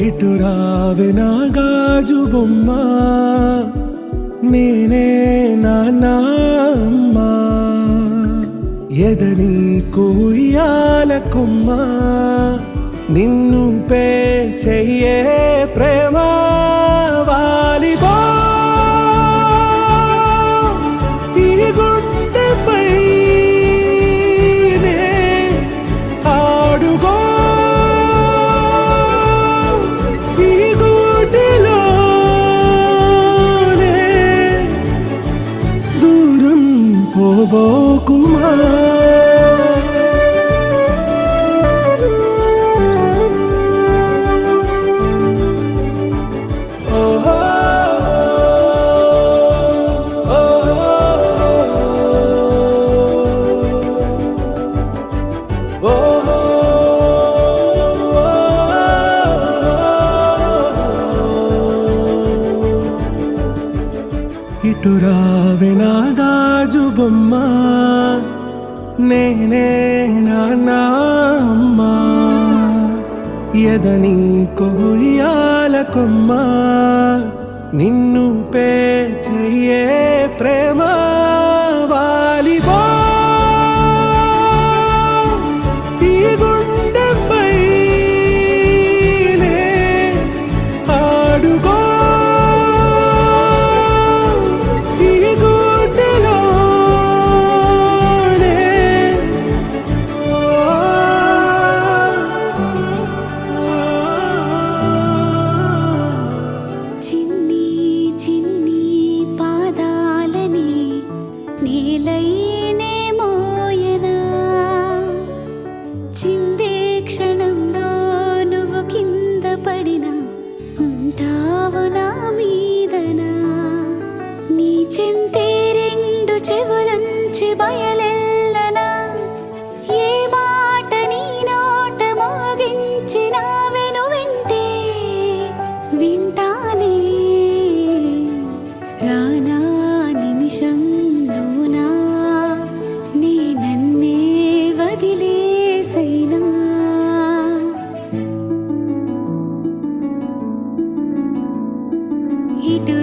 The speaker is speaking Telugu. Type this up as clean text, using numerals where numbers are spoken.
ఇటు రావే నా గాజు బొమ్మ, నేనే నాన్నమ్మ. ఎదని కుయ్యాల కొమ్మ, నిన్ను పే చెయ్యే ప్రేమ వాలిబో. ఈ గుండెపై నే ఆడుగో, ఈ గుడిలోనే దూరం పోబోకుమా. ఇటు రావే నా గాజు బొమ్మ, నేనే నాన్నమ్మ. ఎదని కొయ్యాల కొమ్మ, నిన్ను పే చెయ్యే ప్రేమ వాలిబో. ఈ గుండెపై నే ఆడుగో, నేలైనే మోయనా. చిందే క్షణంలో నువ్వు కింద పడినా, ఉంటావు నా మీదనా. నీ చెంతే రెండు చెవులంచి బయలెల్లనా, ఏ మాట నీ నోట మోగించినా వెను వింటే వింటానే. రానా నిమిషం ఇటు